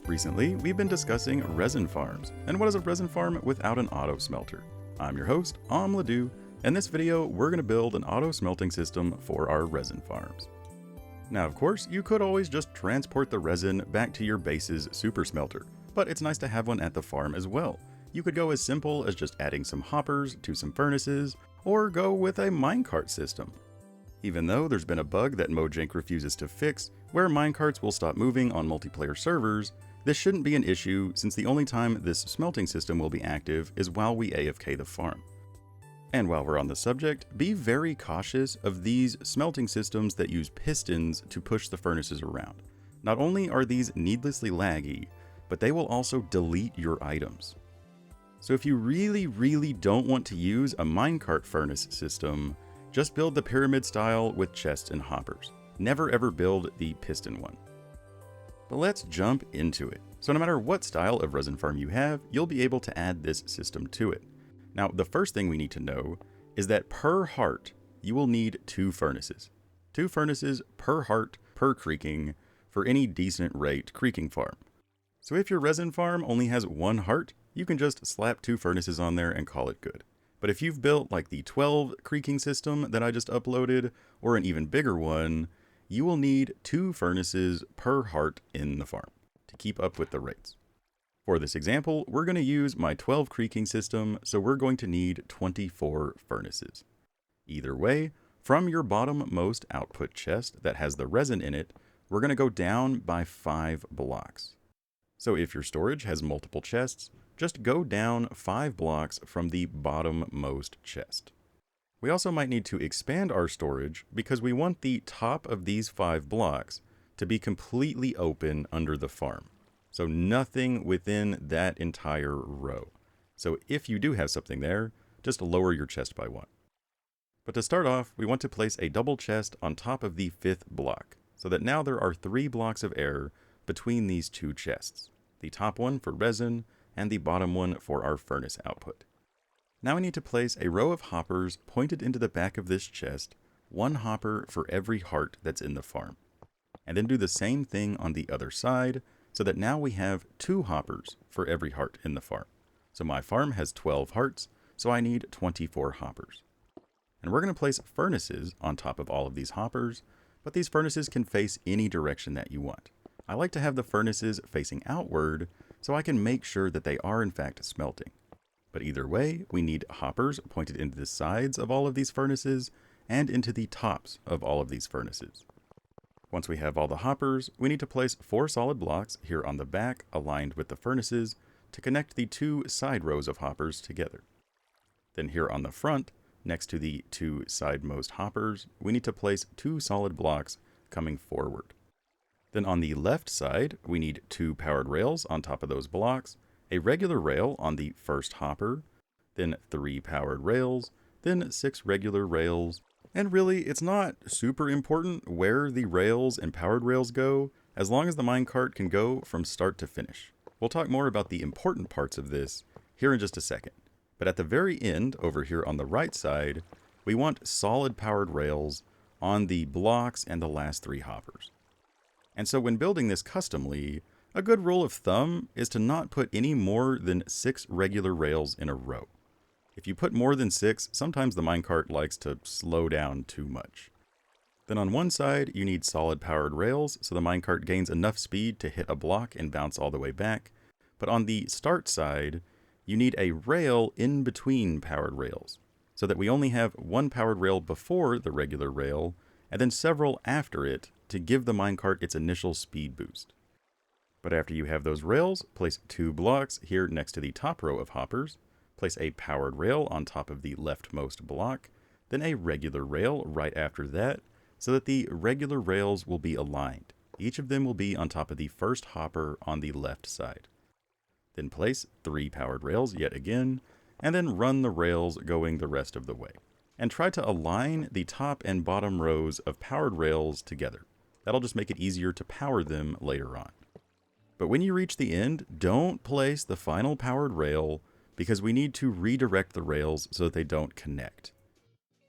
Recently, we've been discussing resin farms, and what is a resin farm without an auto smelter? I'm your host, Ledoux, and in this video, we're going to build an auto smelting system for our resin farms. Now, of course, you could always just transport the resin back to your base's super smelter, but it's nice to have one at the farm as well. You could go as simple as just adding some hoppers to some furnaces, or go with a minecart system. Even though there's been a bug that Mojang refuses to fix, where minecarts will stop moving on multiplayer servers, this shouldn't be an issue since the only time this smelting system will be active is while we AFK the farm. And while we're on the subject, be very cautious of these smelting systems that use pistons to push the furnaces around. Not only are these needlessly laggy, but they will also delete your items. So if you really don't want to use a minecart furnace system, just build the pyramid style with chests and hoppers. Never ever build the piston one. But let's jump into it. So no matter what style of resin farm you have, you'll be able to add this system to it. Now, the first thing we need to know is that per heart, you will need 2 furnaces. 2 furnaces per heart per creaking for any decent rate creaking farm. So if your resin farm only has 1 heart, you can just slap 2 furnaces on there and call it good. But if you've built like the 12 creaking system that I just uploaded, or an even bigger one, you will need 2 furnaces per heart in the farm to keep up with the rates. For this example, we're going to use my 12 creaking system, so we're going to need 24 furnaces. Either way, from your bottommost output chest that has the resin in it, we're going to go down by 5 blocks. So if your storage has multiple chests, just go down 5 blocks from the bottommost chest. We also might need to expand our storage because we want the top of these 5 blocks to be completely open under the farm. So nothing within that entire row. So if you do have something there, just lower your chest by 1. But to start off, we want to place a double chest on top of the 5th block, so that now there are 3 blocks of air between these 2 chests. The top one for resin, and the bottom one for our furnace output. Now we need to place a row of hoppers pointed into the back of this chest, 1 hopper for every heart that's in the farm. And then do the same thing on the other side, so that now we have 2 hoppers for every heart in the farm. So my farm has 12 hearts, so I need 24 hoppers. And we're going to place furnaces on top of all of these hoppers, but these furnaces can face any direction that you want. I like to have the furnaces facing outward, so I can make sure that they are in fact smelting. But either way, we need hoppers pointed into the sides of all of these furnaces and into the tops of all of these furnaces. Once we have all the hoppers, we need to place 4 solid blocks here on the back aligned with the furnaces to connect the 2 side rows of hoppers together. Then here on the front, next to the 2 sidemost hoppers, we need to place 2 solid blocks coming forward. Then on the left side, we need 2 powered rails on top of those blocks, a regular rail on the first hopper, then 3 powered rails, then 6 regular rails. And really, it's not super important where the rails and powered rails go, as long as the minecart can go from start to finish. We'll talk more about the important parts of this here in just a second. But at the very end, over here on the right side, we want solid powered rails on the blocks and the last 3 hoppers. And so when building this customly, a good rule of thumb is to not put any more than 6 regular rails in a row. If you put more than 6, sometimes the minecart likes to slow down too much. Then on one side, you need solid powered rails, so the minecart gains enough speed to hit a block and bounce all the way back. But on the start side, you need a rail in between powered rails, so that we only have 1 powered rail before the regular rail, and then several after it to give the minecart its initial speed boost. But after you have those rails, place 2 blocks here next to the top row of hoppers, place a powered rail on top of the leftmost block, then a regular rail right after that, so that the regular rails will be aligned. Each of them will be on top of the first hopper on the left side. Then place 3 powered rails yet again, and then run the rails going the rest of the way. And try to align the top and bottom rows of powered rails together. That'll just make it easier to power them later on. But when you reach the end, don't place the final powered rail because we need to redirect the rails so that they don't connect.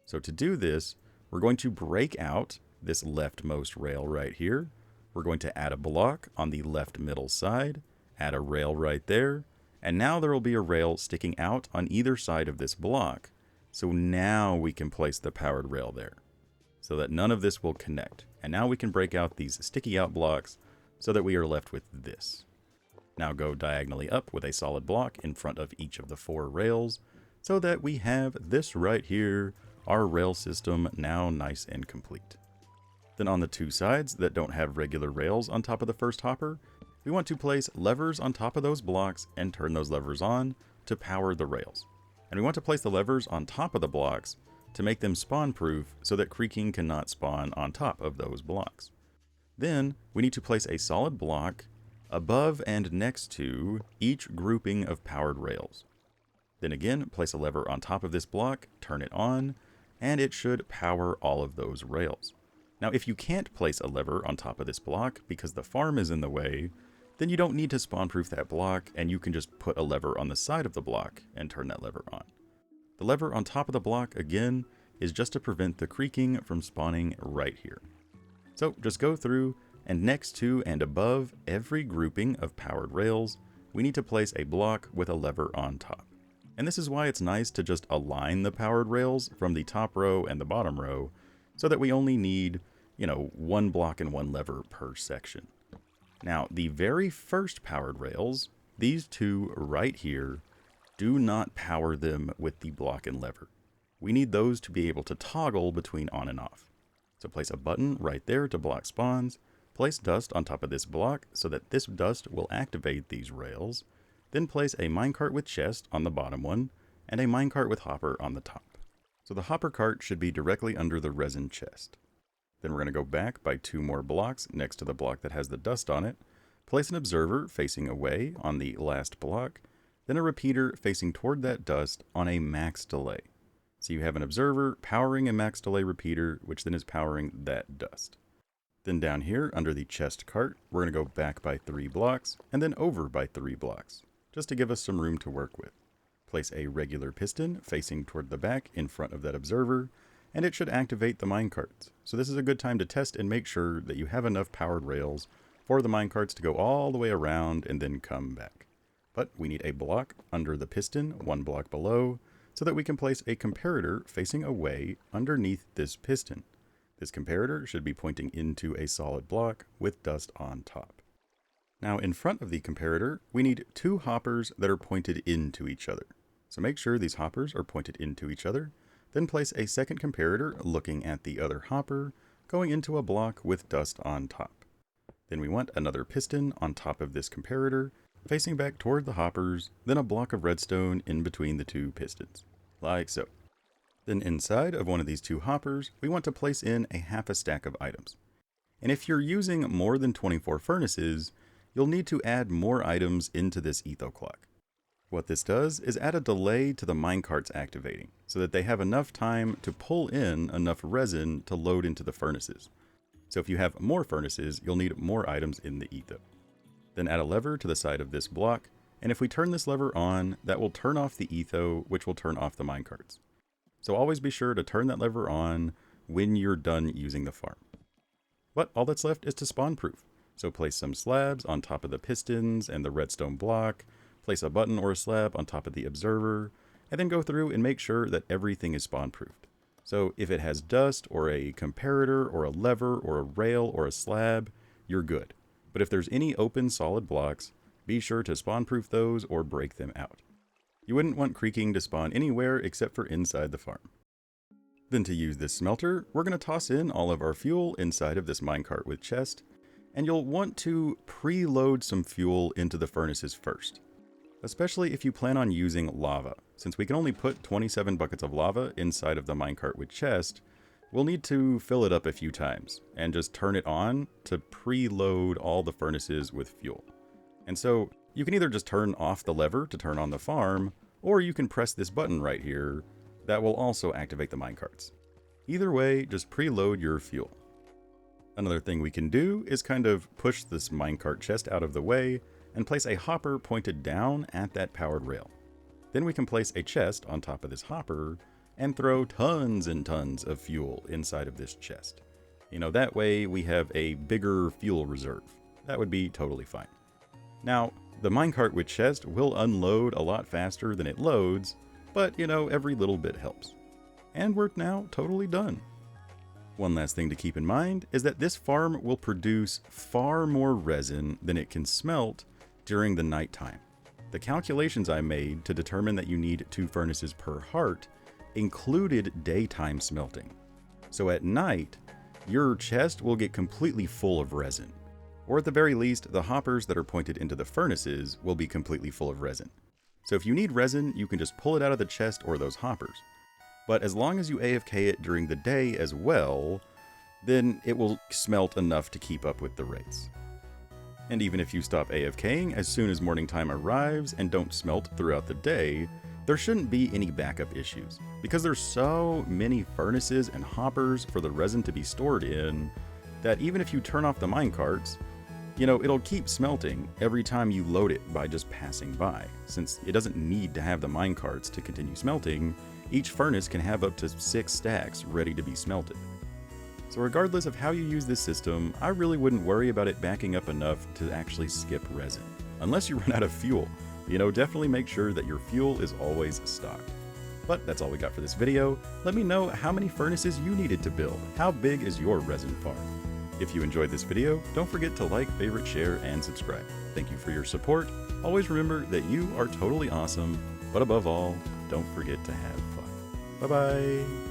So to do this, we're going to break out this leftmost rail right here, We're going to add a block on the left middle side, add a rail right there, and now there will be a rail sticking out on either side of this block. So now we can place the powered rail there, so that none of this will connect. And now we can break out these sticky out blocks so that we are left with this. Now go diagonally up with a solid block in front of each of the 4 rails so that we have this right here, our rail system now nice and complete. Then on the 2 sides that don't have regular rails on top of the first hopper, we want to place levers on top of those blocks and turn those levers on to power the rails. And we want to place the levers on top of the blocks to make them spawn proof so that Creaking cannot spawn on top of those blocks. Then we need to place a solid block above and next to each grouping of powered rails. Then again, place a lever on top of this block, turn it on, and it should power all of those rails. Now, if you can't place a lever on top of this block because the farm is in the way, then you don't need to spawn proof that block, and you can just put a lever on the side of the block and turn that lever on. The lever on top of the block, again, is just to prevent the creaking from spawning right here. So just go through, and next to and above every grouping of powered rails, we need to place a block with a lever on top. And this is why it's nice to just align the powered rails from the top row and the bottom row, so that we only need, 1 block and 1 lever per section. Now, the very first powered rails, these 2 right here, do not power them with the block and lever. We need those to be able to toggle between on and off. So place a button right there to block spawns, place dust on top of this block so that this dust will activate these rails, then place a minecart with chest on the bottom one, and a minecart with hopper on the top. So the hopper cart should be directly under the resin chest. Then we're going to go back by 2 more blocks next to the block that has the dust on it, place an observer facing away on the last block, then a repeater facing toward that dust on a max delay. So you have an observer powering a max delay repeater, which then is powering that dust. Then down here under the chest cart, we're going to go back by 3 blocks and then over by 3 blocks, just to give us some room to work with. Place a regular piston facing toward the back in front of that observer, and it should activate the minecarts. So this is a good time to test and make sure that you have enough powered rails for the minecarts to go all the way around and then come back. But we need a block under the piston, 1 block below, so that we can place a comparator facing away underneath this piston. This comparator should be pointing into a solid block with dust on top. Now in front of the comparator, we need 2 hoppers that are pointed into each other. So make sure these hoppers are pointed into each other, then place a second comparator looking at the other hopper, going into a block with dust on top. Then we want another piston on top of this comparator, facing back toward the hoppers, then a block of redstone in between the 2 pistons, like so. Then inside of one of these 2 hoppers, we want to place in a half a stack of items. And if you're using more than 24 furnaces, you'll need to add more items into this etho clock. What this does is add a delay to the minecarts activating, so that they have enough time to pull in enough resin to load into the furnaces. So if you have more furnaces, you'll need more items in the etho. Then add a lever to the side of this block, and if we turn this lever on, that will turn off the etho, which will turn off the minecarts. So always be sure to turn that lever on when you're done using the farm. But all that's left is to spawn proof. So place some slabs on top of the pistons and the redstone block, place a button or a slab on top of the observer, and then go through and make sure that everything is spawn proofed. So if it has dust or a comparator or a lever or a rail or a slab, you're good. But if there's any open solid blocks, be sure to spawn proof those or break them out. You wouldn't want Creaking to spawn anywhere except for inside the farm. Then to use this smelter, we're going to toss in all of our fuel inside of this minecart with chest, and you'll want to preload some fuel into the furnaces first, especially if you plan on using lava. Since we can only put 27 buckets of lava inside of the minecart with chest, we'll need to fill it up a few times and just turn it on to preload all the furnaces with fuel. And so you can either just turn off the lever to turn on the farm, or you can press this button right here that will also activate the minecarts. Either way, just preload your fuel. Another thing we can do is kind of push this minecart chest out of the way and place a hopper pointed down at that powered rail. Then we can place a chest on top of this hopper and throw tons and tons of fuel inside of this chest. You know, that way we have a bigger fuel reserve. That would be totally fine. Now, the minecart with chest will unload a lot faster than it loads, but you know, every little bit helps. And we're now totally done. One last thing to keep in mind is that this farm will produce far more resin than it can smelt during the nighttime. The calculations I made to determine that you need 2 furnaces per heart included daytime smelting. So at night, your chest will get completely full of resin. Or at the very least, the hoppers that are pointed into the furnaces will be completely full of resin. So if you need resin, you can just pull it out of the chest or those hoppers. But as long as you AFK it during the day as well, then it will smelt enough to keep up with the rates. And even if you stop AFKing as soon as morning time arrives and don't smelt throughout the day, there shouldn't be any backup issues, because there's so many furnaces and hoppers for the resin to be stored in that even if you turn off the minecarts, you know, it'll keep smelting every time you load it by just passing by. Since it doesn't need to have the minecarts to continue smelting, each furnace can have up to 6 stacks ready to be smelted. So regardless of how you use this system, I really wouldn't worry about it backing up enough to actually skip resin. Unless you run out of fuel. You know, definitely make sure that your fuel is always stocked. But that's all we got for this video. Let me know how many furnaces you needed to build. How big is your resin farm? If you enjoyed this video, don't forget to like, favorite, share, and subscribe. Thank you for your support. Always remember that you are totally awesome, but above all, don't forget to have fun. Bye-bye.